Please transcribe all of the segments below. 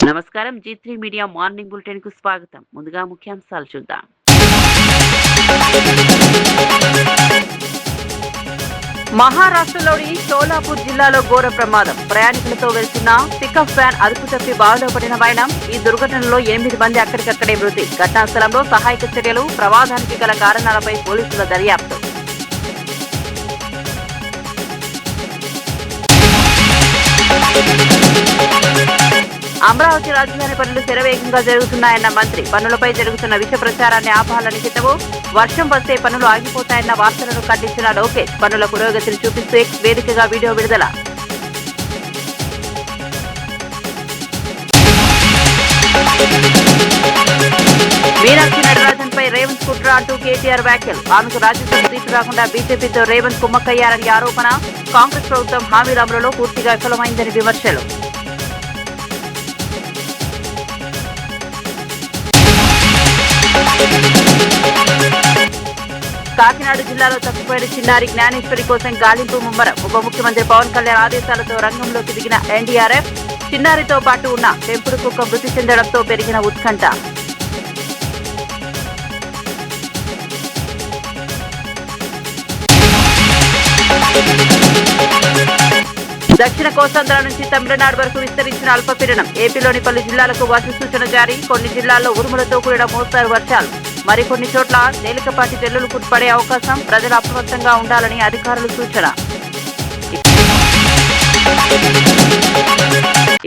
నమస్కారం. G3 media morning bulletin కు స్వాగతం. ముందుగా ముఖ్యాంశాలు చూద్దాం. మహారాష్ట్రలోని షోలాపూర్ జిల్లాలో ఘోర ప్రమాదం. ప్రయాణికులతో వెళ్తున్న పికప్ వ్యాన్ అదుపు తప్పి బావిలో పడిన వైనం. ఈ దుర్ఘటనలో 8 మంది అక్కడికక్కడే మృతి. ఘటనా స్థలంలో సహాయక చర్యలు, ప్రమాదానికి గల కారణాలపై పోలీసుల దర్యాప్తు. అమరావతి రాజధాని పనులు శరవేగంగా జరుగుతున్నాయన్న మంత్రి. పనులపై జరుగుతున్న విష ప్రచారాన్ని ఆపాలని హితవు. వర్షం వస్తే పనులు ఆగిపోతాయన్న వార్తలను ఖండించిన లోకేష్. పనుల పురోగతిని చూపిస్తూ ఎక్స్ వేదికగా వీడియో విడుదల. మీనాక్షి నటరాజన్ పై రేవంత్ కుట్ర అంటూ కేటీఆర్ వ్యాఖ్యలు. ఆమెకు రాజ్యసభ సీటు రాకుండా బీజేపీతో రేవంత్ కుమ్మక్కయ్యారని ఆరోపణ. కాంగ్రెస్ ప్రభుత్వం హామీల అమలులో పూర్తిగా విఫలమైందని విమర్శలు. కాకినాడ జిల్లాలో తప్పిపోయిన చిన్నారి జ్ఞానేశ్వరి కోసం గాలింపు ముమ్మరం. ఉప ముఖ్యమంత్రి పవన్ కళ్యాణ్ ఆదేశాలతో రంగంలోకి దిగిన ఎన్డీఆర్ఎఫ్. చిన్నారితో పాటు ఉన్న పెంపుడు కుక్క మృతి చెందడంతో పెరిగిన ఉత్కంఠ. దక్షిణ కోస్తాంధ్ర నుంచి తమిళనాడు వరకు విస్తరించిన అల్పపీడనం. ఏపీలోని పలు జిల్లాలకు వర్ష సూచన జారీ. కొన్ని జిల్లాల్లో ఉరుములతో కూడిన మోస్తారు వర్షాలు. మరికొన్ని చోట్ల తేలికపాటి జల్లులు పడే అవకాశం. ప్రజలు అప్రమత్తంగా ఉండాలని అధికారులు సూచన.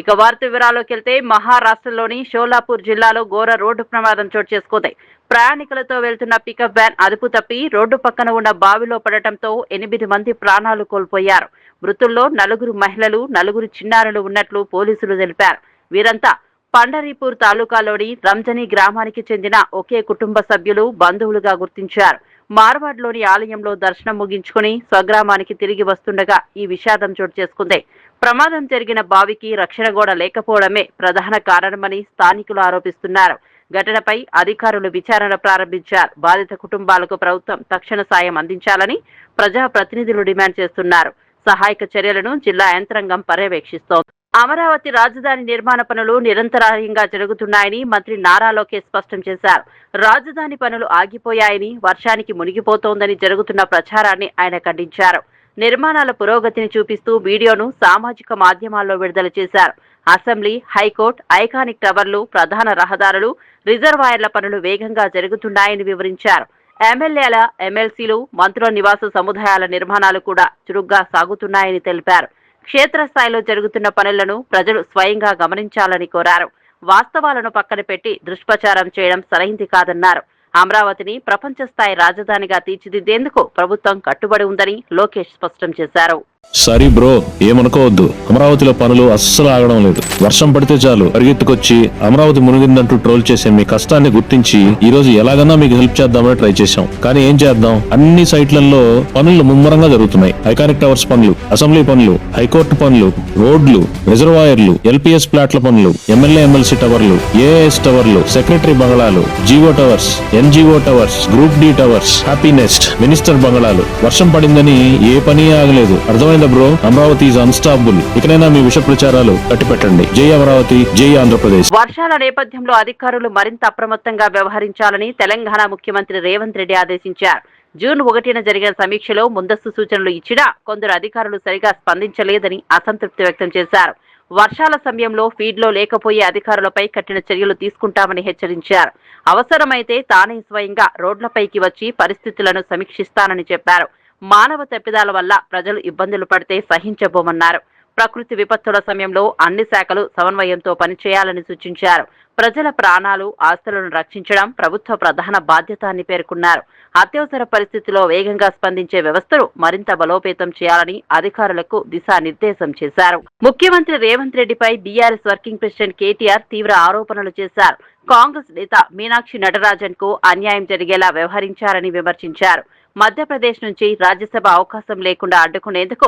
ఇక వార్త వివరాల్లోకి వెళ్తే మహారాష్ట్రలోని షోలాపూర్ జిల్లాలో ఘోర రోడ్డు ప్రమాదం చోటు చేసుకుంది. ప్రయాణికులతో వెళ్తున్న పికప్ వ్యాన్ అదుపు తప్పి రోడ్డు పక్కన ఉన్న బావిలో పడటంతో 8 మంది ప్రాణాలు కోల్పోయారు. మృతుల్లో 4 మహిళలు, 4 చిన్నారులు ఉన్నట్లు పోలీసులు తెలిపారు. వీరంతా పండరీపూర్ తాలూకాలోని రంజనీ గ్రామానికి చెందిన ఒకే కుటుంబ సభ్యులు, బంధువులుగా గుర్తించారు. మార్వాడ్లోని ఆలయంలో దర్శనం ముగించుకుని స్వగ్రామానికి తిరిగి వస్తుండగా ఈ విషాదం చోటు చేసుకుంది. ప్రమాదం జరిగిన బావికి రక్షణ గోడ లేకపోవడమే ప్రధాన కారణమని స్థానికులు ఆరోపిస్తున్నారు. ఘటనపై అధికారులు విచారణ ప్రారంభించారు. బాధిత కుటుంబాలకు ప్రభుత్వం తక్షణ సాయం అందించాలని ప్రజాప్రతినిధులు డిమాండ్ చేస్తున్నారు. సహాయక చర్యలను జిల్లా యంత్రాంగం పర్యవేక్షిస్తోంది. అమరావతి రాజధాని నిర్మాణ పనులు నిరంతరాయంగా జరుగుతున్నాయని మంత్రి నారా లోకేష్ స్పష్టం చేశారు. రాజధాని పనులు ఆగిపోయాయని, వర్షానికి మునిగిపోతోందని జరుగుతున్న ప్రచారాన్ని ఆయన ఖండించారు. నిర్మాణాల పురోగతిని చూపిస్తూ వీడియోను సామాజిక మాధ్యమాల్లో విడుదల చేశారు. అసెంబ్లీ, హైకోర్టు, ఐకానిక్ టవర్లు, ప్రధాన రహదారులు, రిజర్వాయర్ల పనులు వేగంగా జరుగుతున్నాయని వివరించారు. ఎమ్మెల్యేల, ఎమ్మెల్సీలు, మంత్రుల నివాస సముదాయాల నిర్మాణాలు కూడా చురుగ్గా సాగుతున్నాయని తెలిపారు. క్షేత్రస్థాయిలో జరుగుతున్న పనులను ప్రజలు స్వయంగా గమనించాలని కోరారు. వాస్తవాలను పక్కన పెట్టి దుష్ప్రచారం చేయడం సరైంది కాదన్నారు. అమరావతిని ప్రపంచ స్థాయి రాజధానిగా తీర్చిదిద్దేందుకు ప్రభుత్వం కట్టుబడి ఉందని లోకేష్ స్పష్టం చేశారు. సారీ బ్రో, ఏమనుకోవద్దు. అమరావతిలో పనులు అస్సలు ఆగడం లేదు. వర్షం పడితే చాలు పరిగెత్తుకొచ్చి అమరావతి మునిగిందంటూ ట్రోల్ చేసే మీ కష్టాన్ని గుర్తించి ఈ రోజు ఎలాగన్నా మీకు హెల్ప్ చేద్దామని ట్రై చేశాం. కానీ ఏం చేద్దాం, అన్ని సైట్లలో పనులు ముమ్మరంగా జరుగుతున్నాయి. ఐకానిక్ టవర్స్ పనులు, అసెంబ్లీ పనులు, హైకోర్టు పనులు, రోడ్లు, రిజర్వాయర్లు, ఎల్పీఎస్ ప్లాట్ల పనులు, ఎమ్మెల్యే ఎమ్మెల్సీ టవర్లు, ఏఎస్ టవర్లు, సెక్రటరీ బంగళాలు, GO towers, NGO towers, group D towers, Happy Nest, minister బంగళాలు. వర్షం పడిందని ఏ పని ఆగలేదు. అర్థమైందా బ్రో? Amaravati is unstoppable. ఇకనైనా మీ విష ప్రచారాలు కట్టిపెట్టండి. జై అమరావతి, జై ఆంధ్రప్రదేశ్. వర్షాల నేపథ్యంలో అధికారులు మరింత అప్రమత్తంగా వ్యవహరించాలని తెలంగాణ ముఖ్యమంత్రి రేవంత్ రెడ్డి ఆదేశించారు. జూన్ 1న జరిగిన సమీక్షలో ముందస్తు సూచనలు ఇచ్చినా కొందరు అధికారులు సరిగా స్పందించలేదని అసంతృప్తి వ్యక్తం చేశారు. వర్షాల సమయంలో ఫీడ్లో లేకపోయే అధికారులపై కఠిన చర్యలు తీసుకుంటామని హెచ్చరించారు. అవసరమైతే తానే స్వయంగా రోడ్లపైకి వచ్చి పరిస్థితులను సమీక్షిస్తానని చెప్పారు. మానవ తప్పిదాల వల్ల ప్రజలు ఇబ్బందులు పడితే సహించబోమన్నారు. ప్రకృతి విపత్తుల సమయంలో అన్ని శాఖలు సమన్వయంతో పనిచేయాలని సూచించారు. ప్రజల ప్రాణాలు, ఆస్తులను రక్షించడం ప్రభుత్వ ప్రధాన బాధ్యత అని పేర్కొన్నారు. అత్యవసర పరిస్థితిలో వేగంగా స్పందించే వ్యవస్థను మరింత బలోపేతం చేయాలని అధికారులకు దిశానిర్దేశం చేశారు. ముఖ్యమంత్రి రేవంత్ రెడ్డిపై బీఆర్ఎస్ వర్కింగ్ ప్రెసిడెంట్ కేటీఆర్ తీవ్ర ఆరోపణలు చేశారు. కాంగ్రెస్ నేత మీనాక్షి నటరాజన్ కు అన్యాయం జరిగేలా వ్యవహరించారని విమర్శించారు. మధ్యప్రదేశ్ నుంచి రాజ్యసభ అవకాశం లేకుండా అడ్డుకునేందుకు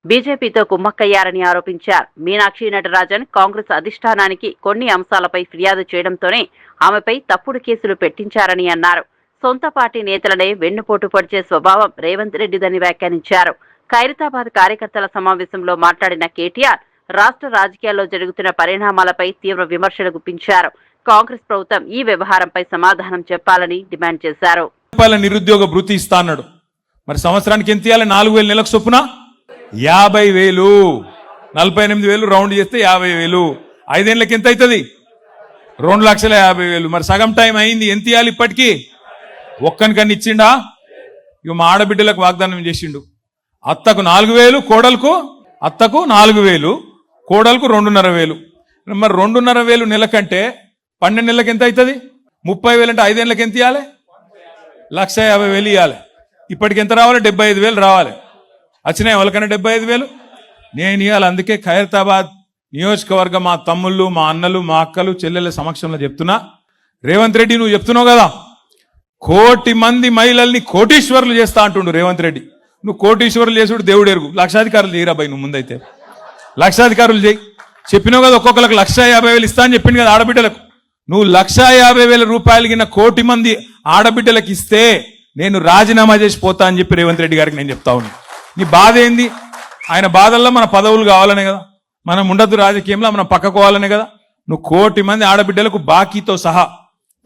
బీజేపీతో కుమ్మక్కయ్యారని ఆరోపించారు. మీనాక్షి నటరాజన్ కాంగ్రెస్ అధిష్టానానికి కొన్ని అంశాలపై ఫిర్యాదు చేయడంతోనే ఆమెపై తప్పుడు కేసులు పెట్టించారని అన్నారు. సొంత పార్టీ నేతలనే వెన్నుపోటు పొడిచే స్వభావం రేవంత్ రెడ్డిదని వ్యాఖ్యానించారు. ఖైరతాబాద్ కార్యకర్తల సమావేశంలో మాట్లాడిన కేటీఆర్ రాష్ట్ర రాజకీయాల్లో జరుగుతున్న పరిణామాలపై తీవ్ర విమర్శలు గుప్పించారు. కాంగ్రెస్ ప్రభుత్వం ఈ వ్యవహారంపై సమాధానం చెప్పాలని డిమాండ్ చేశారు. నిరుద్యోగ భృతి ఇస్తా అన్నాడు. మరి సంవత్సరానికి ఎంత ఇవ్వాలి? 4,000 నెలకు చొప్పున 50,000, 48,000 రౌండ్ చేస్తే 50,000. 5 ఏళ్ళకి ఎంత అవుతుంది? 2,50,000. మరి సగం టైం అయింది. ఎంత ఇవ్వాలి ఇప్పటికీ? ఒక్కనికన్నా ఇచ్చిండా? ఇక మా ఆడబిడ్డలకు వాగ్దానం చేసిండు. అత్తకు 4,000, కోడలకు అత్తకు 4,000, కోడలకు 2,500. మరి 2,500 నెలకంటే 12 నెలలకు ఎంత అవుతుంది? 30,000 అంటే 5 ఏళ్ళకి ఎంత ఇవ్వాలి? 1,50,000 ఇవ్వాలి. ఇప్పటికి ఎంత రావాలి? 75,000 రావాలి. వచ్చినాయి వాళ్ళకన్నా 75,000 నేను ఇవ్వాలి. అందుకే ఖైరతాబాద్ నియోజకవర్గం మా తమ్ముళ్ళు, మా అన్నలు, మా అక్కలు, చెల్లెల సమక్షంలో చెప్తున్నా, రేవంత్ రెడ్డి నువ్వు చెప్తున్నావు కదా 1,00,00,000 మంది మహిళల్ని కోటీశ్వరులు చేస్తా అంటుండు రేవంత్ రెడ్డి. నువ్వు కోటీశ్వరులు చేసుడు దేవుడు ఎరుగు. లక్షాధికారులు చేయరా భయ్, నువ్వు ముందైతే లక్షాధికారులు చేయి. చెప్పినావు కదా ఒక్కొక్కరికి 1,50,000 ఇస్తా అని చెప్పింది కదా ఆడబిడ్డలకు. నువ్వు 1,50,000 రూపాయలు కింద 1,00,00,000 మంది ఆడబిడ్డలకు ఇస్తే నేను రాజీనామా చేసి పోతా అని చెప్పి రేవంత్ రెడ్డి గారికి నేను చెప్తా ఉన్నా. నీ బాధ ఏంది? ఆయన బాధల్లో మన పదవులు కావాలనే కదా, మనం ఉండద్దు రాజకీయంలో, మనం పక్కకోవాలనే కదా. నువ్వు 1,00,00,000 మంది ఆడబిడ్డలకు బాకీతో సహా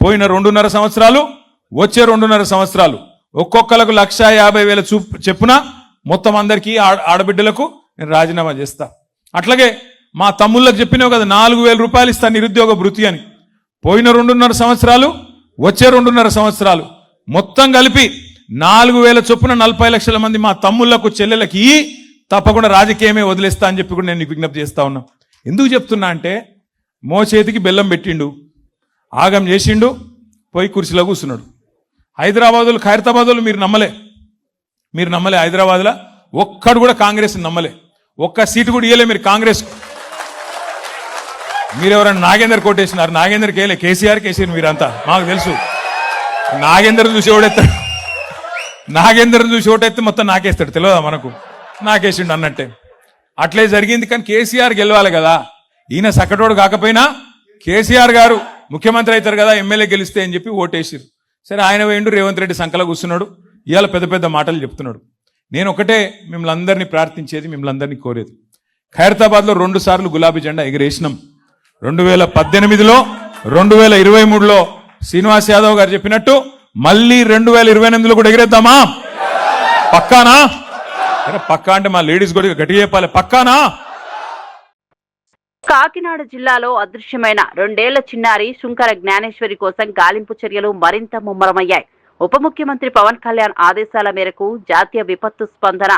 పోయిన 2.5 సంవత్సరాలు, వచ్చే 2.5 సంవత్సరాలు ఒక్కొక్కలకు 1,50,000 చెప్పున మొత్తం అందరికీ ఆడబిడ్డలకు నేను రాజీనామా చేస్తా. అట్లాగే మా తమ్ముళ్ళకు చెప్పినావు కదా 4,000 రూపాయలు ఇస్తా నిరుద్యోగ భృతి అని. పోయిన 2.5 సంవత్సరాలు, వచ్చే 2.5 సంవత్సరాలు మొత్తం కలిపి 4,000 చొప్పున 40 లక్షల మంది మా తమ్ముళ్లకు, చెల్లెలకి తప్పకుండా రాజకీయమే వదిలేస్తా అని చెప్పి కూడా నేను విజ్ఞప్తి చేస్తా ఉన్నా. ఎందుకు చెప్తున్నా అంటే మోచేతికి బెల్లం పెట్టిండు, ఆగం చేసిండు, పోయి కుర్చీలో కూర్చున్నాడు. హైదరాబాదులో, ఖైరతాబాదులో మీరు నమ్మలే హైదరాబాద్లో ఒక్కడు కూడా కాంగ్రెస్ నమ్మలే. ఒక్క సీటు కూడా ఇయ్యలే మీరు కాంగ్రెస్. మీరెవరైనా నాగేందర్ కోటేసినారు? నాగేందర్కి వేయలే, కేసీఆర్కి వేసారు మీరంతా, మాకు తెలుసు. నాగేందర్ చూసి ఓడెత్తాడు, నాగేందర్ చూసి ఓటెత్తే మొత్తం నాకేస్తాడు, తెలియదా మనకు? నాకేసిండు అన్నట్టే అట్లే జరిగింది. కానీ కేసీఆర్ గెలవాలి కదా, ఈయన సక్కటోడు కాకపోయినా కేసీఆర్ గారు ముఖ్యమంత్రి అవుతారు కదా ఎమ్మెల్యే గెలిస్తే అని చెప్పి ఓటేసిరు. సరే ఆయన వేయండు, రేవంత్ రెడ్డి సంకలో కూర్చున్నాడు, ఇవాళ పెద్ద పెద్ద మాటలు చెప్తున్నాడు. నేను ఒకటే మిమ్మల్ని అందరినీ ప్రార్థించేది, మిమ్మల్ని అందరినీ కోరేది, ఖైరతాబాద్లో 2 సార్లు గులాబీ జెండా ఎగిరేసినాం. 2018లో, 2023లో శ్రీనివాస్ యాదవ్ గారు చెప్పినట్టు మళ్ళీ 2028లో కూడా ఎగిరేద్దామా? పక్కానా? పక్కా అంటే మా లేడీస్ కూడా గట్టిగా చెప్పాలి, పక్కానా? కాకినాడ జిల్లాలో అదృశ్యమైన 2 ఏళ్ల చిన్నారి శుంకర జ్ఞానేశ్వరి కోసం గాలింపు చర్యలు మరింత ముమ్మరమయ్యాయి. ఉప ముఖ్యమంత్రి పవన్ కళ్యాణ్ ఆదేశాల మేరకు జాతీయ విపత్తు స్పందన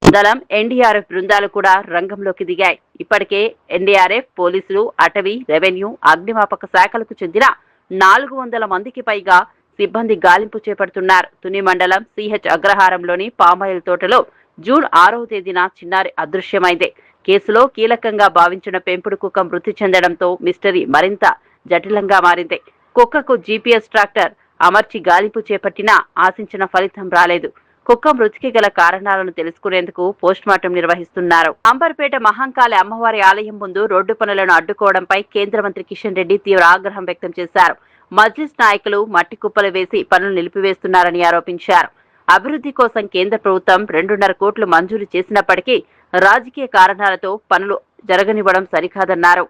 దళం, ఎన్డీఆర్ఎఫ్ బృందాలు కూడా రంగంలోకి దిగాయి. ఇప్పటికే ఎన్డీఆర్ఎఫ్, పోలీసులు, అటవీ, రెవెన్యూ, అగ్నిమాపక శాఖలకు చెందిన 400 మందికి పైగా సిబ్బంది గాలింపు చేపడుతున్నారు. తుని మండలం సిహెచ్ అగ్రహారంలోని పామాయిల్ తోటలో జూన్ 6వ తేదీన చిన్నారి అదృశ్యమైంది. కేసులో కీలకంగా భావించిన పెంపుడు కుక్క మృతి చెందడంతో మిస్టరీ మరింత జటిలంగా మారింది. కుక్కకు జీపీఎస్ ట్రాక్టర్ అమర్చి గాలింపు చేపట్టినా ఆశించిన ఫలితం రాలేదు. కుక్క మృతికి గల కారణాలను తెలుసుకునేందుకు పోస్టుమార్టం నిర్వహిస్తున్నారు. అంబర్పేట మహంకాళి అమ్మవారి ఆలయం ముందు రోడ్డు పనులను అడ్డుకోవడంపై కేంద్ర మంత్రి కిషన్ రెడ్డి తీవ్ర ఆగ్రహం వ్యక్తం చేశారు. మజ్లిస్ నాయకులు మట్టి కుప్పలు వేసి పనులు నిలిపివేస్తున్నారని ఆరోపించారు. అభివృద్ధి కోసం కేంద్ర ప్రభుత్వం 2.5 కోట్లు మంజూరు చేసినప్పటికీ రాజకీయ కారణాలతో పనులు జరగనివ్వడం సరికాదన్నారు.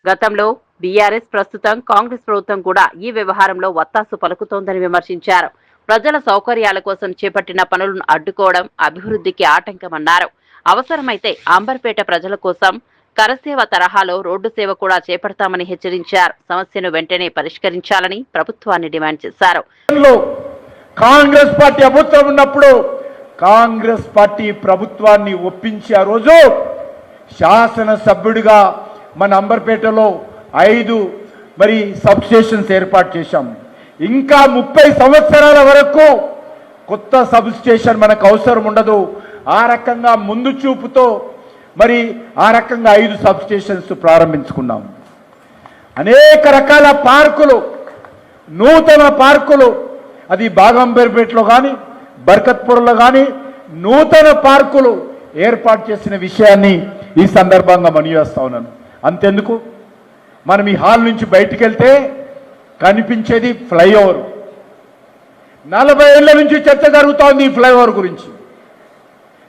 గతంలో బీఆర్ఎస్, ప్రస్తుతం కాంగ్రెస్ ప్రభుత్వం కూడా ఈ వ్యవహారంలో వత్తాసు పలుకుతోందని విమర్శించారు. ప్రజల సౌకర్యాల కోసం చేపట్టిన పనులను అడ్డుకోవడం అభివృద్ధికి ఆటంకమన్నారు. అవసరమైతే అంబర్పేట ప్రజల కోసం కరసేవ తరహాలో రోడ్డు సేవ కూడా చేపడతామని హెచ్చరించారు. సమస్యను వెంటనే పరిష్కరించాలని ప్రభుత్వాన్ని డిమాండ్ చేశారు. కాంగ్రెస్ పార్టీ ప్రభుత్వం ఉన్నప్పుడు కాంగ్రెస్ పార్టీ ప్రభుత్వాన్ని ఒప్పించి ఆ రోజు శాసనసభ్యుడిగా మన అంబర్పేటలో 5 సబ్ స్టేషన్స్ ఏర్పాటు చేశాం. ఇంకా 30 సంవత్సరాల వరకు కొత్త సబ్ స్టేషన్ మనకు అవసరం ఉండదు. ఆ రకంగా ముందు చూపుతో ఆ రకంగా 5 సబ్ స్టేషన్స్ ప్రారంభించుకున్నాం. అనేక రకాల పార్కులు, నూతన పార్కులు, అది బాగంబేర్పేటలో కానీ బర్కత్పూర్లో కానీ నూతన పార్కులు ఏర్పాటు చేసిన విషయాన్ని ఈ సందర్భంగా మనవిచేస్తా ఉన్నాను. అంతెందుకు, మనం ఈ హాల్ నుంచి బయటికి వెళ్తే కనిపించేది ఫ్లైఓవర్. 40 ఏళ్ల నుంచి చర్చ జరుగుతోంది ఈ ఫ్లైఓవర్ గురించి,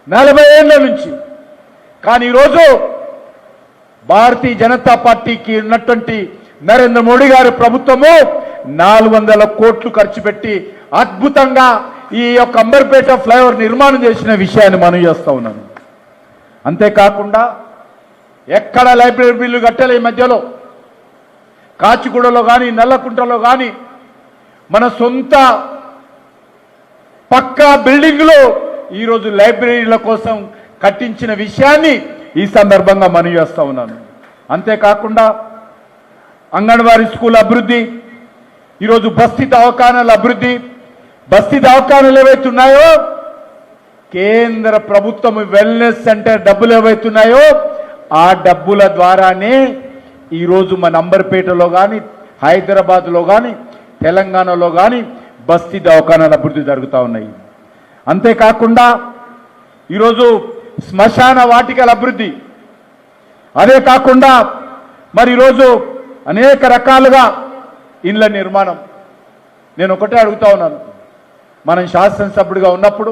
40 ఏళ్ల నుంచి. కానీ ఈరోజు భారతీయ జనతా పార్టీకి ఉన్నటువంటి నరేంద్ర మోడీ గారి ప్రభుత్వము 400 కోట్లు ఖర్చు పెట్టి అద్భుతంగా ఈ యొక్క అంబర్పేట ఫ్లైఓవర్ నిర్మాణం చేసిన విషయాన్ని మనం చేస్తా ఉన్నాను. అంతేకాకుండా ఎక్కడ లైబ్రరీ బిల్లు కట్టలే ఈ మధ్యలో కాచిగూడలో కానీ నల్లకుంటలో కానీ మన సొంత పక్కా బిల్డింగ్లు ఈరోజు లైబ్రరీల కోసం కట్టించిన విషయాన్ని ఈ సందర్భంగా మనం చేస్తా ఉన్నాను. అంతేకాకుండా అంగన్వాడీ స్కూల్ అభివృద్ధి, ఈరోజు బస్తీ దవాఖానాల అభివృద్ధి, బస్తీ దవాఖానాలు ఏవైతున్నాయో కేంద్ర ప్రభుత్వం వెల్నెస్ సెంటర్ డబ్బులు ఏవైతున్నాయో ఆ డబ్బుల ద్వారానే ఈరోజు మన అంబర్పేటలో కానీ హైదరాబాద్లో కానీ తెలంగాణలో కానీ బస్తీ దవాఖానాల అభివృద్ధి జరుగుతూ ఉన్నాయి. అంతేకాకుండా ఈరోజు శ్మశాన వాటికల అభివృద్ధి, అదే కాకుండా మరి ఈరోజు అనేక రకాలుగా ఇండ్ల నిర్మాణం. నేను ఒకటే అడుగుతా ఉన్నాను, మనం శాసనసభ్యుడిగా ఉన్నప్పుడు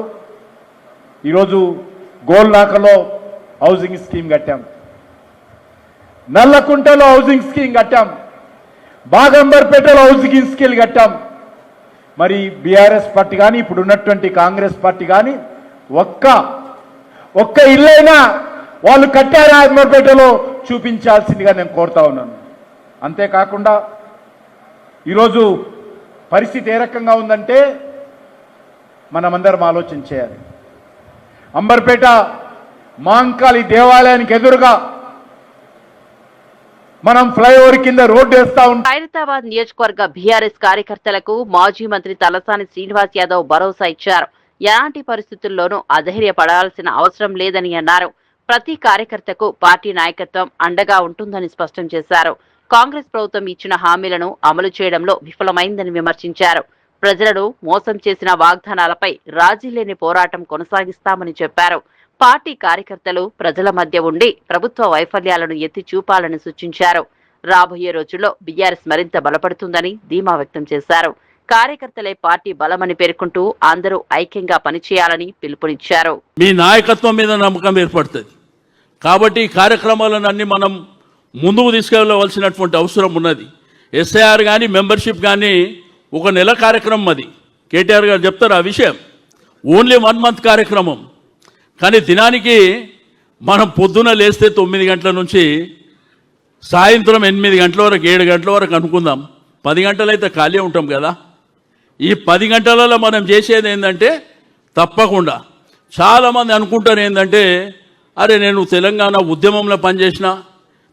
ఈరోజు గోల్నాకలో హౌసింగ్ స్కీమ్ కట్టాం, నల్లకుంటలో హౌసింగ్ స్కీమ్ కట్టాం, బాగంబర్పేటలో హౌసింగ్ స్కీమ్ కట్టాం. మరి బీఆర్ఎస్ పార్టీ కానీ ఇప్పుడు ఉన్నటువంటి కాంగ్రెస్ పార్టీ కానీ ఒక్క ఇల్లైనా వాళ్ళు కట్టారా అంబర్పేటలో చూపించాల్సిందిగా నేను కోరుతా ఉన్నాను. అంతేకాకుండా ఈరోజు పరిస్థితి ఏ రకంగా ఉందంటే మనమందరం ఆలోచన చేయాలి. అంబర్పేట మాంకాళి దేవాలయానికి ఎదురుగా మనం ఫ్లైఓవర్ కింద రోడ్డు వేస్తా ఉంటాం. ఖైరతాబాద్ నియోజకవర్గ బీఆర్ఎస్ కార్యకర్తలకు మాజీ మంత్రి తలసాని శ్రీనివాస్ యాదవ్ భరోసా ఇచ్చారు. ఎలాంటి పరిస్థితుల్లోనూ అధైర్యపడాల్సిన అవసరం లేదని అన్నారు. ప్రతి కార్యకర్తకు పార్టీ నాయకత్వం అండగా ఉంటుందని స్పష్టం చేశారు. కాంగ్రెస్ ప్రభుత్వం ఇచ్చిన హామీలను అమలు చేయడంలో విఫలమైందని విమర్శించారు. ప్రజలను మోసం చేసిన వాగ్దానాలపై రాజీ లేని పోరాటం కొనసాగిస్తామని చెప్పారు. పార్టీ కార్యకర్తలు ప్రజల మధ్య ఉండి ప్రభుత్వ వైఫల్యాలను ఎత్తి చూపాలని సూచించారు. రాబోయే రోజుల్లో బీఆర్ఎస్ మరింత బలపడుతుందని ధీమా వ్యక్తం చేశారు. కార్యకర్తలే పార్టీ బలమని పేర్కొంటూ అందరూ ఐక్యంగా పనిచేయాలని పిలుపునిచ్చారు. మీ నాయకత్వం మీద నమ్మకం ఏర్పడుతుంది కాబట్టి ఈ కార్యక్రమాలను అన్ని మనం ముందుకు తీసుకెళ్లవలసినటువంటి అవసరం ఉన్నది. ఎస్ఐఆర్ కానీ మెంబర్షిప్ కానీ 1 నెల కార్యక్రమం, అది కేటీఆర్ గారు చెప్తారు ఆ విషయం. ఓన్లీ 1 మంత్ కార్యక్రమం. కానీ దినానికి మనం పొద్దున లేస్తే 9 గంటల నుంచి సాయంత్రం 8 గంటల వరకు 7 గంటల వరకు అనుకుందాం, 10 గంటలు అయితే ఖాళీ ఉంటాం కదా. ఈ 10 గంటలలో మనం చేసేది ఏంటంటే తప్పకుండా చాలామంది అనుకుంటారు ఏంటంటే అరే నేను తెలంగాణ ఉద్యమంలో పనిచేసిన,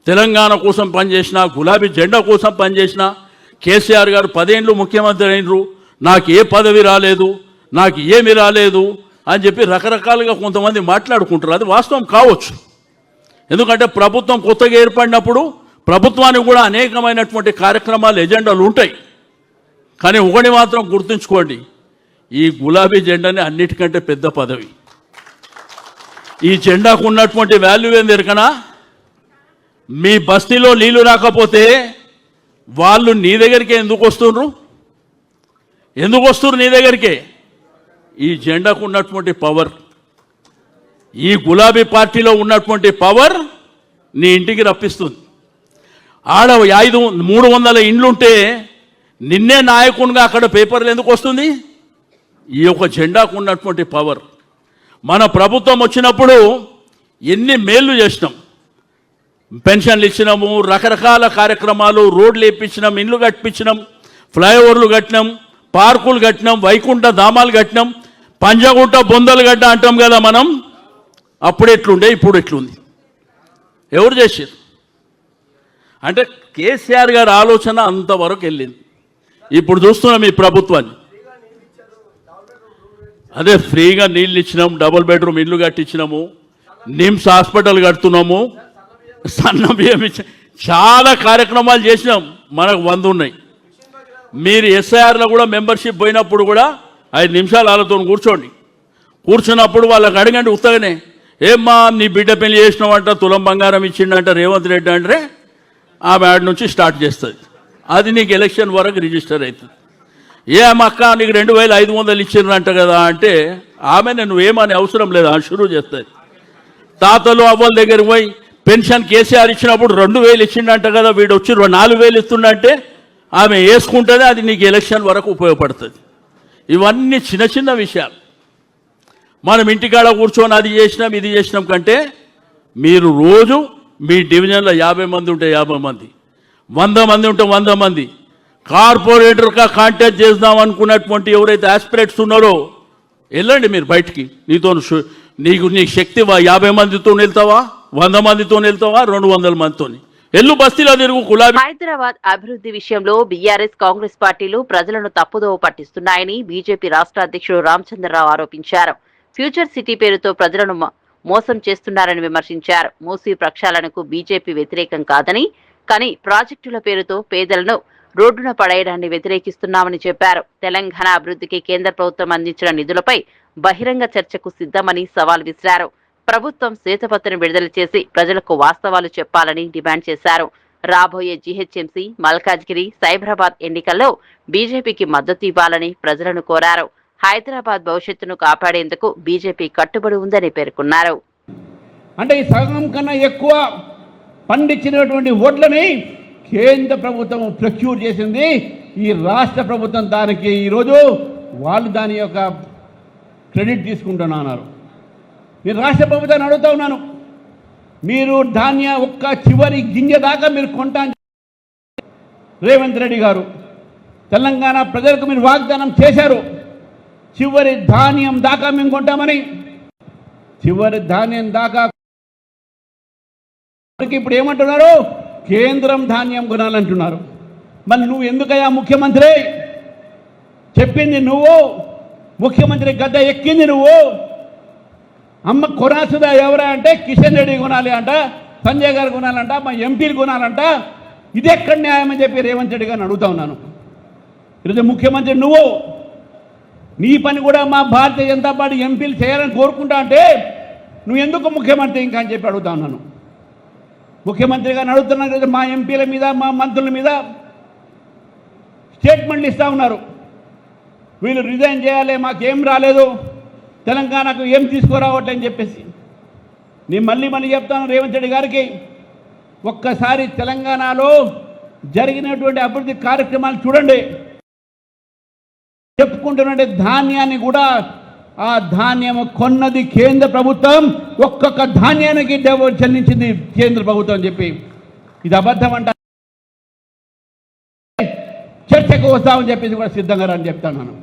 తెలంగాణ కోసం పనిచేసిన, గులాబీ జెండా కోసం పనిచేసిన, కేసీఆర్ గారు 10 ఏళ్ళు ముఖ్యమంత్రి అయినరు, నాకు ఏ పదవి రాలేదు, నాకు ఏమి రాలేదు అని చెప్పి రకరకాలుగా కొంతమంది మాట్లాడుకుంటారు. అది వాస్తవం కావచ్చు, ఎందుకంటే ప్రభుత్వం కొత్తగా ఏర్పడినప్పుడు ప్రభుత్వానికి కూడా అనేకమైనటువంటి కార్యక్రమాలు ఎజెండాలు ఉంటాయి. కానీ ఒకటి మాత్రం గుర్తుంచుకోండి, ఈ గులాబీ జెండానే అన్నిటికంటే పెద్ద పదవి. ఈ జెండాకు ఉన్నటువంటి వాల్యూ ఏంది ఎరకనా? మీ బస్తీలో నీళ్లు రాకపోతే వాళ్ళు నీ దగ్గరికే ఎందుకు వస్తున్నారు? నీ దగ్గరికే? ఈ జెండాకు ఉన్నటువంటి పవర్, ఈ గులాబీ పార్టీలో ఉన్నటువంటి పవర్ నీ ఇంటికి రప్పిస్తుంది. ఆడ 300 ఇండ్లుంటే నిన్నే నాయకునిగా అక్కడ పేపర్లు ఎందుకు వస్తుంది? ఈ యొక్క జెండాకు ఉన్నటువంటి పవర్. మన ప్రభుత్వం వచ్చినప్పుడు ఎన్ని మేళ్ళు చేసినాం, పెన్షన్లు ఇచ్చినాము, రకరకాల కార్యక్రమాలు, రోడ్లు వేయించినాం, ఇండ్లు కట్టించినాం, ఫ్లైఓవర్లు కట్టినాం, పార్కులు కట్టినాం, వైకుంఠ ధామాలు కట్టినాం, పంజగుట్ట బొందలు గడ్డ అంటాం కదా మనం. అప్పుడు ఎట్లుండే, ఇప్పుడు ఎట్లుంది? ఎవరు చేశారు? అంటే కేసీఆర్ గారి ఆలోచన అంతవరకు వెళ్ళింది. ఇప్పుడు చూస్తున్నాం ఈ ప్రభుత్వాన్ని, అదే ఫ్రీగా నీళ్ళు ఇచ్చినాం, డబుల్ బెడ్రూమ్ ఇల్లు కట్టించినాము, నిమ్స్ హాస్పిటల్ కడుతున్నాము, సన్న బియ్యం ఇచ్చి చాలా కార్యక్రమాలు చేసినాం. మనకు 100 ఉన్నాయి. మీరు ఎస్ఐఆర్లో కూడా మెంబర్షిప్ పోయినప్పుడు కూడా 5 నిమిషాలు వాళ్ళతో కూర్చున్నప్పుడు వాళ్ళకి అడగండి ఉత్తగానే, ఏమ్మా నీ బిడ్డ పెళ్లి చేసినావంట, తులం బంగారం ఇచ్చిండంట రేవంత్ రెడ్డి అంటే ఆ బ్యాడ్ నుంచి స్టార్ట్ చేస్తుంది. అది నీకు ఎలక్షన్ వరకు రిజిస్టర్ అవుతుంది. ఏమక్క నీకు 2500 ఇచ్చిండ్రంట కదా అంటే ఆమె నువ్వేమని అవసరం లేదు, షురూ చేస్తుంది. తాతలు అవ్వల దగ్గర పోయి పెన్షన్ కేసీఆర్ ఇచ్చినప్పుడు 2000 ఇచ్చిండంట కదా, వీడు వచ్చి 4000 ఇస్తుండంటే ఆమె వేసుకుంటేనే అది నీకు ఎలక్షన్ వరకు ఉపయోగపడుతుంది. ఇవన్నీ చిన్న చిన్న విషయాలు. మనం ఇంటికాడ కూర్చొని అది చేసినాం ఇది చేసినాం కంటే మీరు రోజు మీ డివిజన్లో 50 మంది ఉంటే 50 మంది, 100 మంది ఉంటే 100 మంది కార్పొరేటర్గా కాంటాక్ట్ చేద్దాం అనుకున్నటువంటి ఎవరైతే ఆస్పిరేట్స్ ఉన్నారో వెళ్ళండి మీరు బయటికి. నీకు శక్తి 50 మందితో వెళ్తావా, 100 మందితో వెళ్తావా, 200 మందితో ఎల్లు బస్తీలో తిరుగు గులాబీ. హైదరాబాద్ అభివృద్ధి విషయంలో బీఆర్ఎస్ కాంగ్రెస్ పార్టీలు ప్రజలను తప్పుదోవ పట్టిస్తున్నాయని బీజేపీ రాష్ట్ర అధ్యక్షుడు రామచంద్రరావు ఆరోపించారు. ఫ్యూచర్ సిటీ పేరుతో ప్రజలను మోసం చేస్తున్నారని విమర్శించారు. మూసీ ప్రక్షాళనకు బీజేపీ వ్యతిరేకం కాదని, కానీ ప్రాజెక్టుల పేరుతో పేదలను రోడ్డున పడేయడాన్ని వ్యతిరేకిస్తున్నామని చెప్పారు. తెలంగాణ అభివృద్ధికి కేంద్ర ప్రభుత్వం అందించిన నిధులపై బహిరంగ చర్చకు సిద్ధమని సవాల్ విసిరారు. ప్రభుత్వం శ్వేతపత్రం విడుదల చేసి ప్రజలకు వాస్తవాలు చెప్పాలని డిమాండ్ చేశారు. రాబోయే జీహెచ్ఎంసీ, మల్కాజ్గిరి, సైబరాబాద్ ఎన్నికల్లో బీజేపీకి మద్దతు ఇవ్వాలని ప్రజలను కోరారు. హైదరాబాద్ భవిష్యత్తును కాపాడేందుకు బీజేపీ కట్టుబడి ఉందని పేర్కొన్నారు. అంటే ఈ సగం కన్నా ఎక్కువ పండించినటువంటి ఓట్లని కేంద్ర ప్రభుత్వం ప్రొక్యూర్ చేసింది. ఈ రాష్ట్ర ప్రభుత్వం దానికి ఈరోజు వాళ్ళు దాని యొక్క క్రెడిట్ తీసుకుంటున్నారు. మీరు రాష్ట్ర ప్రభుత్వాన్ని అడుగుతా ఉన్నాను, మీరు ధాన్య ఒక్క చివరి గింజ దాకా మీరు కొంటా రేవంత్ రెడ్డి గారు తెలంగాణ ప్రజలకు మీరు వాగ్దానం చేశారు. చివరి ధాన్యం దాకా మేము కొంటామని. చివరి ధాన్యం దాకా ఇప్పుడు ఏమంటున్నారు? కేంద్రం ధాన్యం కొనాలంటున్నారు. మరి నువ్వు ఎందుకయ్యా ముఖ్యమంత్రి? చెప్పింది నువ్వు, ముఖ్యమంత్రి గద్ద ఎక్కింది నువ్వు. అమ్మ కొనాల్సిందా ఎవరా అంటే కిషన్ రెడ్డి కొనాలి అంట, సంజయ్ గారు కొనాలంట, మా ఎంపీలు కొనాలంట. ఇది ఎక్కడ న్యాయం అని చెప్పి రేవంత్ రెడ్డి గారిని అడుగుతా ఉన్నాను. ఈరోజు ముఖ్యమంత్రి నువ్వు, నీ పని కూడా మా భారతీయ జనతా పార్టీ ఎంపీలు చేయాలని కోరుకుంటా అంటే నువ్వు ఎందుకు ముఖ్యమంత్రి ఇంకా అని చెప్పి అడుగుతా ఉన్నాను. ముఖ్యమంత్రి గారిని అడుగుతున్నాను కదా, మా ఎంపీల మీద మా మంత్రుల మీద స్టేట్మెంట్లు ఇస్తూ ఉన్నారు. వీళ్ళు రిజైన్ చేయాలి, మాకేం రాలేదు, తెలంగాణకు ఏం తీసుకురావట్లేని చెప్పేసి. నేను మళ్ళీ చెప్తాను రేవంత్ రెడ్డి గారికి, ఒక్కసారి తెలంగాణలో జరిగినటువంటి అభివృద్ధి కార్యక్రమాలు చూడండి. చెప్పుకుంటున్న ధాన్యాన్ని కూడా ఆ ధాన్యం కొన్నది కేంద్ర ప్రభుత్వం, ఒక్కొక్క ధాన్యానికి చెల్లించింది కేంద్ర ప్రభుత్వం అని చెప్పి. ఇది అబద్ధం అంట. చర్చకు వస్తామని చెప్పేసి కూడా సిద్ధంగా అని చెప్తాను.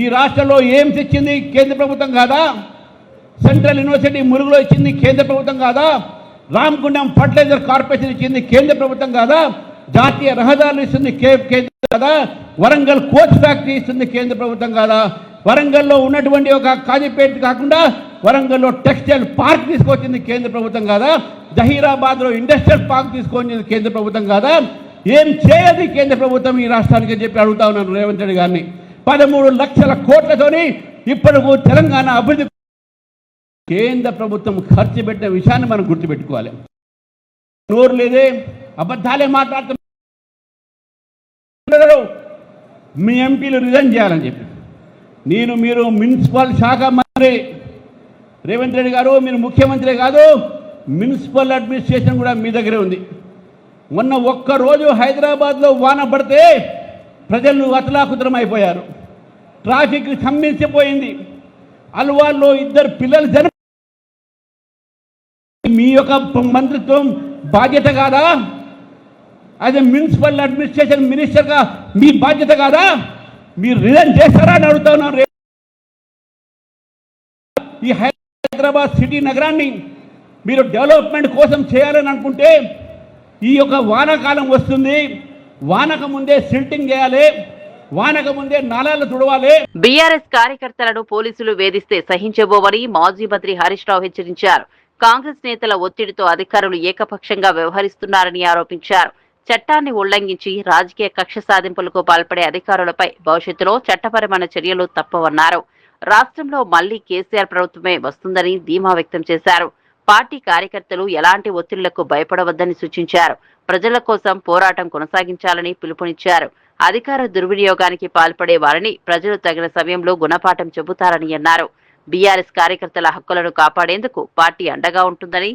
ఈ రాష్ట్రంలో ఏం తెచ్చింది కేంద్ర ప్రభుత్వం కాదా? సెంట్రల్ యూనివర్సిటీ మురుగులో ఇచ్చింది కేంద్ర ప్రభుత్వం కాదా? రామగుండం ఫర్టిలైజర్ కార్పొరేషన్ ఇచ్చింది కేంద్ర ప్రభుత్వం కాదా? జాతీయ రహదారులు ఇస్తుంది కేంద్రం కాదా? వరంగల్ కోచ్ ఫ్యాక్టరీ ఇస్తుంది కేంద్ర ప్రభుత్వం కాదా? వరంగల్లో ఉన్నటువంటి ఒక కాజీపేట కాకుండా వరంగల్లో టెక్స్టైల్ పార్క్ తీసుకొచ్చింది కేంద్ర ప్రభుత్వం కాదా? జహీరాబాద్లో ఇండస్ట్రియల్ పార్క్ తీసుకొచ్చింది కేంద్ర ప్రభుత్వం కాదా? ఏం చేయదు కేంద్ర ప్రభుత్వం ఈ రాష్ట్రానికి చెప్పి అడుగుతా ఉన్నాను రేవంత్ రెడ్డి గారిని. 13 లక్షల కోట్లతోని ఇప్పటికు తెలంగాణ అభివృద్ధి కేంద్ర ప్రభుత్వం ఖర్చు పెట్టిన విషయాన్ని మనం గుర్తుపెట్టుకోవాలి. నోరు లేదే, అబద్ధాలే మాట్లాడుతున్నారు. మీ ఎంపీలు రిజైన్ చేయాలని చెప్పి మీరు మున్సిపల్ శాఖ మంత్రి రేవంత్ రెడ్డి గారు, మీరు ముఖ్యమంత్రి కాదు, మున్సిపల్ అడ్మినిస్ట్రేషన్ కూడా మీ దగ్గరే ఉంది. మొన్న ఒక్కరోజు హైదరాబాద్లో వాన పడితే ప్రజలు అతలాకుతలం అయిపోయారు. ట్రాఫిక్ స్తంభించిపోయింది. అల్వాల్లో 2 పిల్లలు చనిపోయారు. మీ యొక్క మంత్రిత్వం బాధ్యత కాదా? అదే మున్సిపల్ అడ్మినిస్ట్రేషన్ మినిస్టర్గా మీ బాధ్యత కాదా? మీరు రిజైన్ చేస్తారా అని అడుగుతా ఉన్నారు. ఈ హైదరాబాద్ సిటీ నగరాన్ని మీరు డెవలప్మెంట్ కోసం చేయాలని అనుకుంటే ఈ యొక్క వానాకాలం వస్తుంది, వానక ముందే సిల్టింగ్ చేయాలి, వానక ముందే నాలాలు తుడవాలి. బీఆర్ఎస్ కార్యకర్తలను పోలీసులు వేధిస్తే సహించబోవని మాజీ మంత్రి హరీష్ రావు హెచ్చరించారు. కాంగ్రెస్ నేతల ఒత్తిడితో అధికారులు ఏకపక్షంగా వ్యవహరిస్తున్నారని ఆరోపించారు. చట్టాన్ని ఉల్లంఘించి రాజకీయ కక్ష సాధింపులకు పాల్పడే అధికారులపై భవిష్యత్తులో చట్టపరమైన చర్యలు తప్పవన్నారు. రాష్ట్రంలో మళ్లీ కేసీఆర్ ప్రభుత్వమే వస్తుందని ధీమా వ్యక్తం చేశారు. పార్టీ కార్యకర్తలు ఎలాంటి ఒత్తిళ్లకు భయపడవద్దని సూచించారు. ప్రజల కోసం పోరాటం కొనసాగించాలని పిలుపునిచ్చారు. అధికార దుర్వినియోగానికి పాల్పడే వారిని ప్రజలు తగిన సమయంలో గుణపాఠం చెబుతారని అన్నారు. బీఆర్ఎస్ కార్యకర్తల హక్కులను కాపాడేందుకు పార్టీ అండగా ఉంటుందని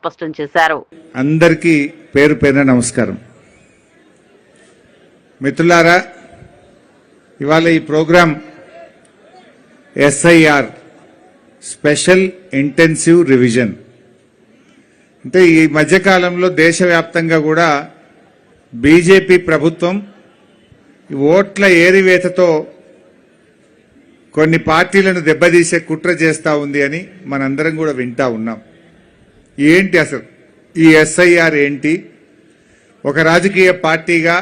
స్పష్టం చేశారు. అందరికీ పేరు పేరున నమస్కారం. మిత్రులారా, ఇవాళ ఈ program SIR special intensive revision అంటే ఈ మధ్యకాలంలో దేశవ్యాప్తంగా కూడా బీజేపీ ప్రభుత్వం ఓట్ల ఏరివేతతో కొన్ని పార్టీలను దెబ్బతీసే కుట్ర చేస్తూ ఉంది అని మనందరం కూడా వింటా ఉన్నాం. ఏంటి అసలు ఈ ఎస్ఐఆర్ ఏంటి? ఒక రాజకీయ పార్టీగా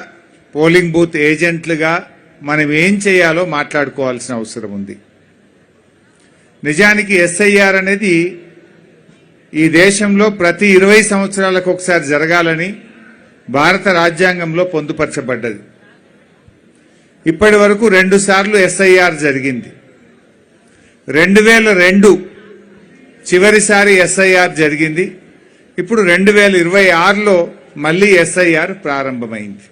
పోలింగ్ బూత్ ఏజెంట్లుగా మనం ఏం చేయాలో మాట్లాడుకోవాల్సిన అవసరం ఉంది. నిజానికి ఎస్ఐఆర్ అనేది ఈ దేశంలో ప్రతి 20 సంవత్సరాలకు ఒకసారి జరగాలని భారత రాజ్యాంగంలో పొందుపరచబడ్డది. ఇప్పటి వరకు 2 సార్లు ఎస్ఐఆర్ జరిగింది. 2002 చివరిసారి ఎస్ఐఆర్ జరిగింది. ఇప్పుడు 2026లో మళ్ళీ ఎస్ఐఆర్ ప్రారంభమైంది.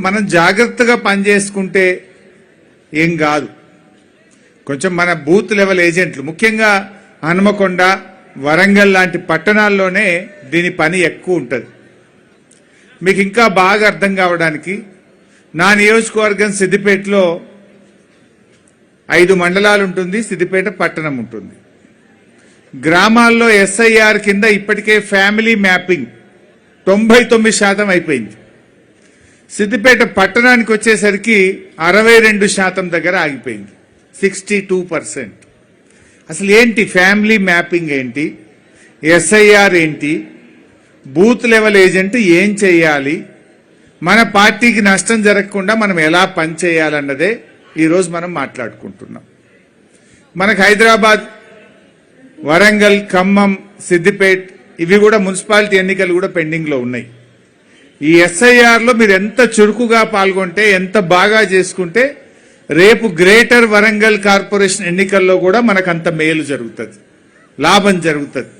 మనం జాగ్రత్తగా పనిచేసుకుంటే ఏం కాదు. కొంచెం మన బూత్ లెవెల్ ఏజెంట్లు, ముఖ్యంగా హనుమకొండ, వరంగల్ లాంటి పట్టణాల్లోనే దీని పని ఎక్కువ ఉంటుంది. మీకు ఇంకా బాగా అర్థం కావడానికి నా నియోజకవర్గం సిద్దిపేటలో 5 మండలాలు ఉంటుంది, సిద్దిపేట పట్టణం ఉంటుంది. గ్రామాల్లో ఎస్ఐఆర్ కింద ఇప్పటికే ఫ్యామిలీ మ్యాపింగ్ 99% అయిపోయింది. సిద్దిపేట పట్టణానికి వచ్చేసరికి 62% దగ్గర ఆగిపోయింది, 62%. అసలు ఏంటి ఫ్యామిలీ మ్యాపింగ్ ఏంటి, ఎస్ఐఆర్ ఏంటి, బూత్ లెవెల్ ఏజెంట్ ఏం చేయాలి, మన పార్టీకి నష్టం జరగకుండా మనం ఎలా పనిచేయాలన్నదే ఈరోజు మనం మాట్లాడుకుంటున్నాం. మనకు హైదరాబాద్, వరంగల్, ఖమ్మం, సిద్దిపేట్ ఇవి కూడా మున్సిపాలిటీ ఎన్నికలు కూడా పెండింగ్లో ఉన్నాయి. ఈ ఎస్ఐఆర్లో మీరు ఎంత చురుకుగా పాల్గొంటే, ఎంత బాగా చేసుకుంటే రేపు గ్రేటర్ వరంగల్ కార్పొరేషన్ ఎన్నికల్లో కూడా మనకు అంత మేలు జరుగుతుంది, లాభం జరుగుతుంది.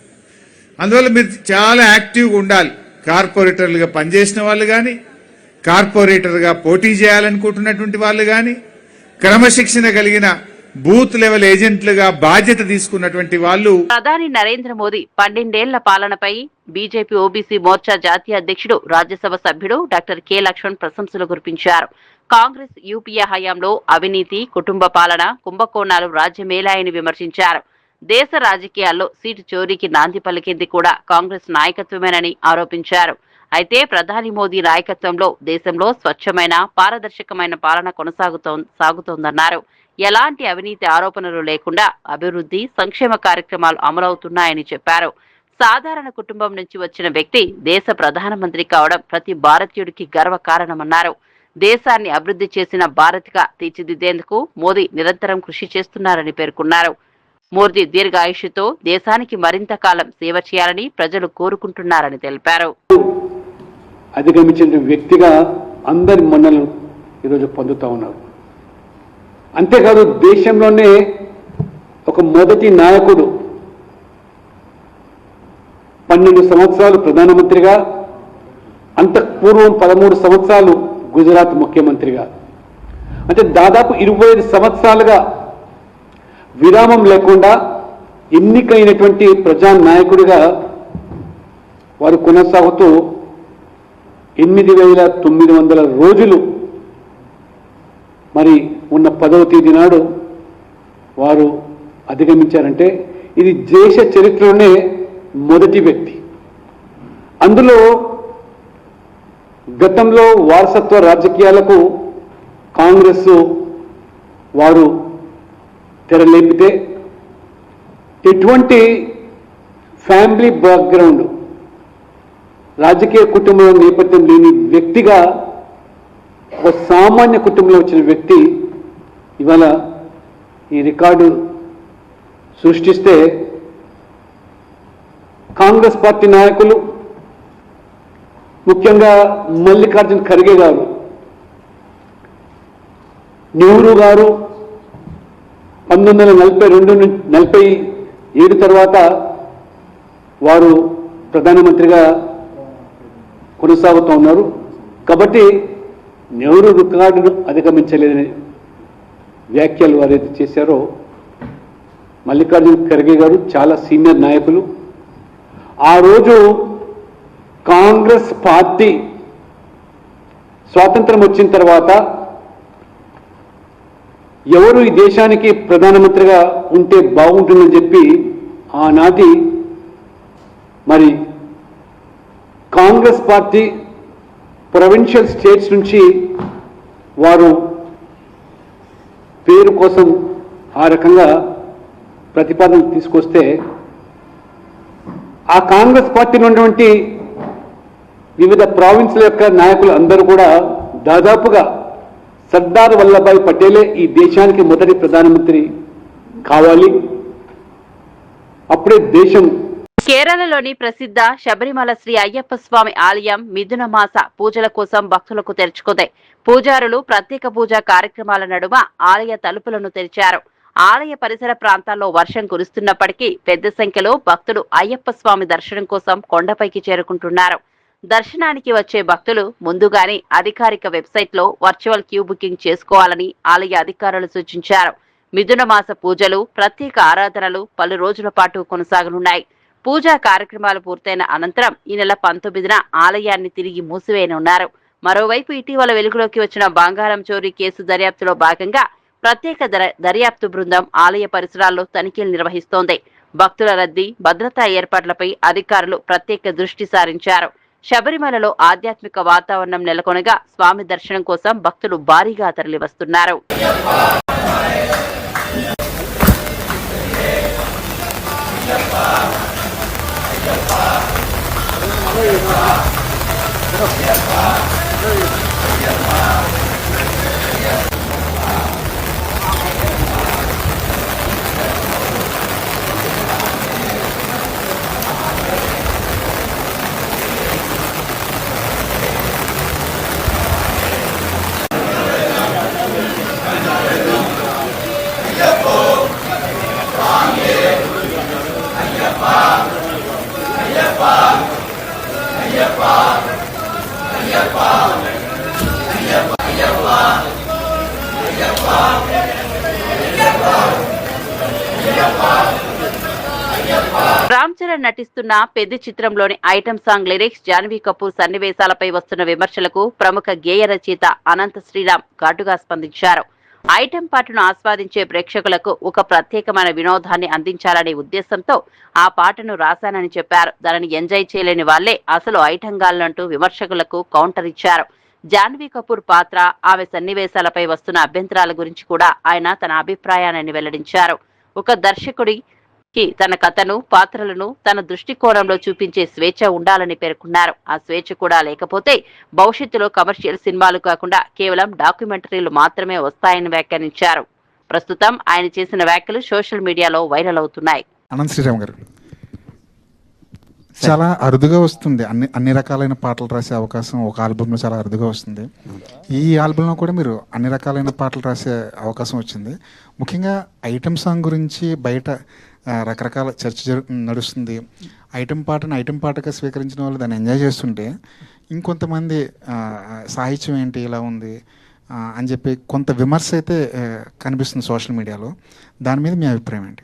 అందువల్ల మీరు చాలా యాక్టివ్గా ఉండాలి. కార్పొరేటర్లుగా పనిచేసిన వాళ్ళు కానీ, కార్పొరేటర్గా పోటీ చేయాలనుకుంటున్నటువంటి వాళ్ళు కానీ, క్రమశిక్షణ కలిగిన బూత్ లెవెల్ ఏజెంట్లుగా బాధ్యత తీసుకున్నటువంటి వాళ్ళు. ప్రధాని నరేంద్ర మోదీ 12 ఏళ్ల పాలనపై బీజేపీ ఓబీసీ మోర్చా జాతీయ అధ్యక్షుడు, రాజ్యసభ సభ్యుడు డాక్టర్ కె లక్ష్మణ్ ప్రశంసలు కురిపించారు. కాంగ్రెస్ యూపీఏ హయాంలో అవినీతి, కుటుంబ పాలన, కుంభకోణాలు రాజ్యమేలాయని విమర్శించారు. దేశ రాజకీయాల్లో సీటు చోరీకి నాంది పలికింది కూడా కాంగ్రెస్ నాయకత్వమేనని ఆరోపించారు. అయితే ప్రధాని మోదీ నాయకత్వంలో దేశంలో స్వచ్ఛమైన, పారదర్శకమైన పాలన సాగుతోందన్నారు. ఎలాంటి అవినీతి ఆరోపణలు లేకుండా అభివృద్ధి, సంక్షేమ కార్యక్రమాలు అమలవుతున్నాయని చెప్పారు. సాధారణ కుటుంబం నుంచి వచ్చిన వ్యక్తి దేశ ప్రధానమంత్రి కావడం ప్రతి భారతీయుడికి గర్వకారణమన్నారు. దేశాన్ని అభివృద్ధి చేసిన భారత్గా తీర్చిదిద్దేందుకు మోదీ నిరంతరం కృషి చేస్తున్నారని పేర్కొన్నారు. మోదీ దీర్ఘాయుష్తో దేశానికి మరింత కాలం సేవ చేయాలని ప్రజలు కోరుకుంటున్నారని తెలిపారు. అధిగమించిన వ్యక్తిగా అందరి మన్నలు ఈరోజు పొందుతూ ఉన్నారు. అంతేకాదు దేశంలోనే ఒక మొదటి నాయకుడు 12 సంవత్సరాలు ప్రధానమంత్రిగా, అంతకు పూర్వం 13 సంవత్సరాలు గుజరాత్ ముఖ్యమంత్రిగా, అంటే దాదాపు 25 సంవత్సరాలుగా విరామం లేకుండా ఎన్నికైనటువంటి ప్రజానాయకుడిగా వారు కొనసాగుతూ 8,900 రోజులు మరి ఉన్న 10వ తేదీ నాడు వారు అధిగమించారంటే ఇది దేశ చరిత్రలోనే మొదటి వ్యక్తి. అందులో గతంలో వారసత్వ రాజకీయాలకు కాంగ్రెస్ వారు తెరలేపితే ఎటువంటి ఫ్యామిలీ బ్యాక్గ్రౌండ్, రాజకీయ కుటుంబం నేపథ్యం లేని వ్యక్తిగా ఒక సామాన్య కుటుంబంలో వచ్చిన వ్యక్తి ఇవాళ ఈ రికార్డు సృష్టిస్తే కాంగ్రెస్ పార్టీ నాయకులు, ముఖ్యంగా మల్లికార్జున్ ఖర్గే గారు, నెహ్రూ గారు 1947 తర్వాత వారు ప్రధానమంత్రిగా కొనసాగుతూ ఉన్నారు. కాబట్టి నెహ్రూ రికార్డును అధిగమించలేదని వ్యాఖ్యలు వారైతే చేశారో, మల్లికార్జున్ ఖర్గే గారు చాలా సీనియర్ నాయకులు. ఆ రోజు కాంగ్రెస్ పార్టీ స్వాతంత్రం వచ్చిన తర్వాత ఎవరు ఈ దేశానికి ప్రధానమంత్రిగా ఉంటే బాగుంటుందని చెప్పి ఆనాటి మరి కాంగ్రెస్ పార్టీ ప్రొవిన్షియల్ స్టేట్స్ నుంచి వారు పేరు కోసం ఆ రకంగా ప్రతిపాదనలు తీసుకొస్తే ఆ కాంగ్రెస్ పార్టీలో ఉన్నటువంటి వివిధ ప్రావిన్స్ల యొక్క నాయకులు అందరూ కూడా దాదాపుగా సర్దార్ వల్లభాయ్ పటేలే ఈ దేశానికి మొదటి ప్రధానమంత్రి కావాలి, అప్పుడే దేశం. కేరళలోని ప్రసిద్ధ శబరిమల శ్రీ అయ్యప్ప స్వామి ఆలయం మిథున మాస పూజల కోసం భక్తులకు తెరుచుకుంది. పూజారులు ప్రత్యేక పూజా కార్యక్రమాల నడుమ ఆలయ తలుపులను తెరిచారు. ఆలయ పరిసర ప్రాంతాల్లో వర్షం కురుస్తున్నప్పటికీ పెద్ద సంఖ్యలో భక్తులు అయ్యప్ప స్వామి దర్శనం కోసం కొండపైకి చేరుకుంటున్నారు. దర్శనానికి వచ్చే భక్తులు ముందుగానే అధికారిక వెబ్సైట్లో వర్చువల్ క్యూ బుకింగ్ చేసుకోవాలని ఆలయ అధికారులు సూచించారు. మిథున మాస పూజలు, ప్రత్యేక ఆరాధనలు పలు రోజుల పాటు కొనసాగనున్నాయి. పూజా కార్యక్రమాలు పూర్తయిన అనంతరం ఈ నెల 19న ఆలయాన్ని తిరిగి మూసివేయనున్నారు. మరోవైపు ఇటీవల వెలుగులోకి వచ్చిన బంగారం చోరీ కేసు దర్యాప్తులో భాగంగా ప్రత్యేక దర్యాప్తు బృందం ఆలయ పరిసరాల్లో తనిఖీలు నిర్వహిస్తోంది. భక్తుల రద్దీ, భద్రతా ఏర్పాట్లపై అధికారులు ప్రత్యేక దృష్టి సారించారు. శబరిమలలో ఆధ్యాత్మిక వాతావరణం నెలకొనగా స్వామి దర్శనం కోసం భక్తులు భారీగా తరలివస్తున్నారు. రామ్ చరణ్ నటిస్తున్న పెద్ద చిత్రంలోని item song lyrics, Janhvi Kapoor సన్నివేశాలపై వస్తున్న విమర్శలకు ప్రముఖ గేయ రచయిత అనంత శ్రీరామ్ ఘాటుగా స్పందించారు. ఐటమ్ పాటను ఆస్వాదించే ప్రేక్షకులకు ఒక ప్రత్యేకమైన వినోదాన్ని అందించాలనే ఉద్దేశంతో ఆ పాటను రాశానని చెప్పారు. దానిని ఎంజాయ్ చేయలేని వాళ్లే అసలు ఐటంగాళ్లంటూ విమర్శకులకు కౌంటర్ ఇచ్చారు. జాన్వీ కపూర్ పాత్ర, ఆమె సన్నివేశాలపై వస్తున్న అభ్యంతరాల గురించి కూడా ఆయన తన అభిప్రాయాన్ని వెల్లడించారు. ఒక దర్శకుడికి తన కథను, పాత్రలను తన దృష్టికోణంలో చూపించే స్వేచ్ఛ ఉండాలని పేర్కొన్నారు. ఆ స్వేచ్ఛ కూడా లేకపోతే భవిష్యత్తులో కమర్షియల్ సినిమాలు కాకుండా కేవలం డాక్యుమెంటరీలు మాత్రమే వస్తాయని వ్యాఖ్యానించారు. ప్రస్తుతం ఆయన చేసిన వ్యాఖ్యలు సోషల్ మీడియాలో వైరల్ అవుతున్నాయి. అనంత శ్రీరామ్ గారు, చాలా అరుదుగా వస్తుంది అన్ని రకాలైన పాటలు రాసే అవకాశం ఒక ఆల్బంలో చాలా అరుదుగా వస్తుంది. ఈ ఆల్బంలో కూడా మీరు అన్ని రకాలైన పాటలు రాసే అవకాశం వచ్చింది. ముఖ్యంగా ఐటమ్ సాంగ్ గురించి బయట రకరకాల చర్చ నడుస్తుంది. ఐటమ్ పాటను ఐటమ్ పాటగా స్వీకరించిన వాళ్ళు దాన్ని ఎంజాయ్ చేస్తుంటే ఇంకొంతమంది సాహిత్యం ఏంటి ఇలా ఉంది అని చెప్పి కొంత విమర్శ అయితే కనిపిస్తుంది సోషల్ మీడియాలో. దాని మీద మీ అభిప్రాయం ఏంటి?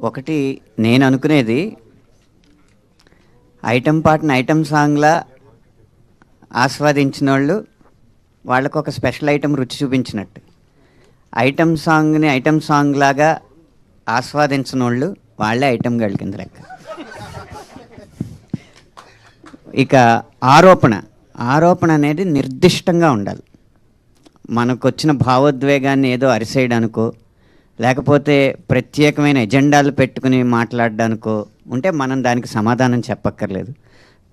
ఒకటి నేను అనుకునేది, ఐటమ్ పాటను ఐటమ్ సాంగ్లా ఆస్వాదించిన వాళ్ళు వాళ్ళకు ఒక స్పెషల్ ఐటమ్ రుచి చూపించినట్టు, ఐటమ్ సాంగ్ని ఐటమ్ సాంగ్ లాగా ఆస్వాదించిన వాళ్ళు వాళ్ళే ఐటమ్ గర్ల్ కింద లెక్క. ఇక ఆరోపణ అనేది నిర్దిష్టంగా ఉండాలి. మనకు వచ్చిన భావోద్వేగాన్ని ఏదో అరిసేయడానికో లేకపోతే ప్రత్యేకమైన ఎజెండాలు పెట్టుకుని మాట్లాడడానికో ఉంటే మనం దానికి సమాధానం చెప్పక్కర్లేదు.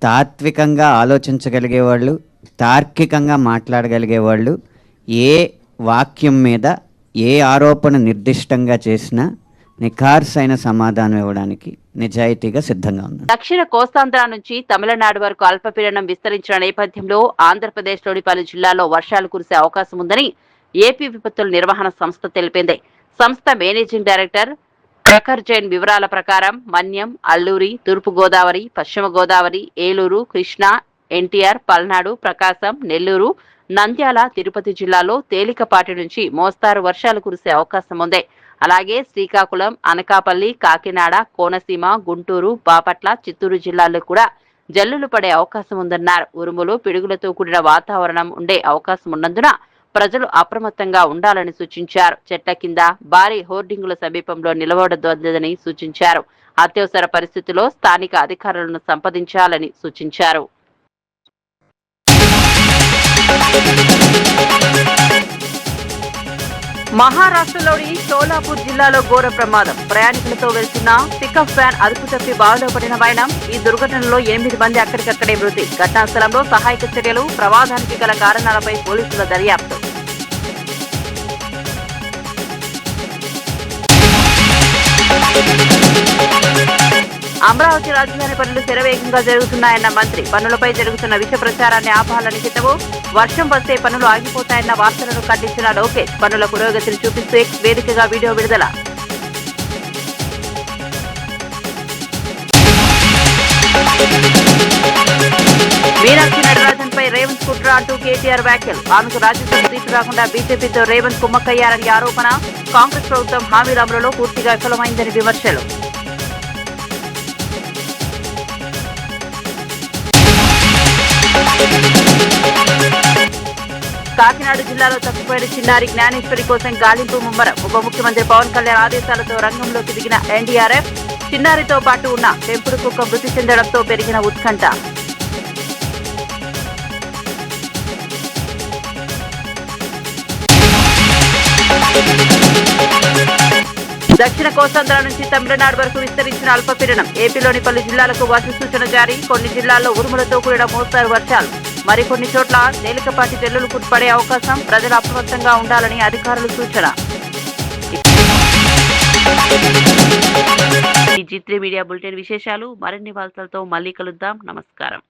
తాత్వికంగా ఆలోచించగలిగేవాళ్ళు, తార్కికంగా మాట్లాడగలిగేవాళ్ళు ఏ వాక్యం మీద ఏ ఆరోపణ నిర్దిష్టంగా చేసినా నిఖార్సైన సమాధానం ఇవ్వడానికి నిజాయితీగా సిద్ధంగా ఉంది. దక్షిణ కోస్తాంధ్ర నుంచి తమిళనాడు వరకు అల్పపీడనం విస్తరించిన నేపథ్యంలో ఆంధ్రప్రదేశ్లోని పలు జిల్లాల్లో వర్షాలు కురిసే అవకాశం ఉందని ఏపీ విపత్తుల నిర్వహణ సంస్థ తెలిపింది. సంస్థ మేనేజింగ్ డైరెక్టర్ ప్రఖర్ జైన్ వివరాల ప్రకారం మన్యం, అల్లూరి, తూర్పు గోదావరి, పశ్చిమ గోదావరి, ఏలూరు, కృష్ణా, ఎన్టీఆర్, పల్నాడు, ప్రకాశం, నెల్లూరు, నంద్యాల, తిరుపతి జిల్లాలో తేలికపాటి నుంచి మోస్తారు వర్షాలు కురిసే అవకాశం ఉంది. అలాగే శ్రీకాకుళం, అనకాపల్లి, కాకినాడ, కోనసీమ, గుంటూరు, బాపట్ల, చిత్తూరు జిల్లాల్లో కూడా జల్లులు పడే అవకాశం ఉందన్నారు. ఉరుములు, పిడుగులతో కూడిన వాతావరణం ఉండే అవకాశం ఉన్నందున ప్రజలు అప్రమత్తంగా ఉండాలని సూచించారు. చెట్ల కింద, భారీ హోర్డింగుల సమీపంలో నిలబడొద్దని సూచించారు. అత్యవసర పరిస్థితుల్లో స్థానిక అధికారులను సంప్రదించాలని సూచించారు. మహారాష్ట్రలోని షోలాపూర్ జిల్లాలో ఘోర ప్రమాదం. ప్రయాణికులతో వెళ్తున్న పికప్ వ్యాన్ అదుపు తప్పి బావిలో పడిన వైనం. ఈ దుర్ఘటనలో 8 మంది అక్కడికక్కడే మృతి. ఘటనా స్థలంలో సహాయక చర్యలు, ప్రమాదానికి గల కారణాలపై పోలీసుల దర్యాప్తు. అమరావతి రాజధాని పనులు శరవేగంగా జరుగుతున్నాయన్న మంత్రి. పనులపై జరుగుతున్న విష ప్రచారాన్ని ఆపాలని హితవు. వర్షం వస్తే పనులు ఆగిపోతాయన్న వార్తలను ఖండించిన లోకేష్. పనుల పురోగతిని చూపిస్తూ ఎక్స్ వేదికగా వీడియో విడుదల. మీనాక్షి నటరాజన్ పై రేవంత్ కుట్ర అంటూ కేటీఆర్ వ్యాఖ్యలు. ఆమెకు రాజ్యసభ సీటు రాకుండా బీజేపీతో రేవంత్ కుమ్మక్కయ్యారని ఆరోపణ. కాంగ్రెస్ ప్రభుత్వం హామీల అమలులో పూర్తిగా విఫలమైందని విమర్శలు. కాకినాడ జిల్లాలో తప్పిపోయిన చిన్నారి జ్ఞానేశ్వరి కోసం గాలింపు ముమ్మరం. ఉప ముఖ్యమంత్రి పవన్ కళ్యాణ్ ఆదేశాలతో రంగంలోకి దిగిన ఎన్డీఆర్ఎఫ్. చిన్నారితో పాటు ఉన్న పెంపుడు కుక్క మృతి చెందడంతో పెరిగిన ఉత్కంఠ. దక్షిణ కోస్తాంధ్ర నుంచి తమిళనాడు వరకు విస్తరించిన అల్పపీడనం. ఏపీలోని పలు జిల్లాలకు వర్ష సూచన జారీ. కొన్ని జిల్లాల్లో ఉరుములతో కూడిన మోస్తారు వర్షాలు. మరికొన్ని చోట్ల తేలికపాటి జల్లులు పడే అవకాశం. ప్రజలు అప్రమత్తంగా ఉండాలని అధికారులు సూచన. ఈ G3 మీడియా బులెటిన్ విశేషాలు. మరిన్ని వార్తలతో మళ్ళీ కలుద్దాం. నమస్కారం.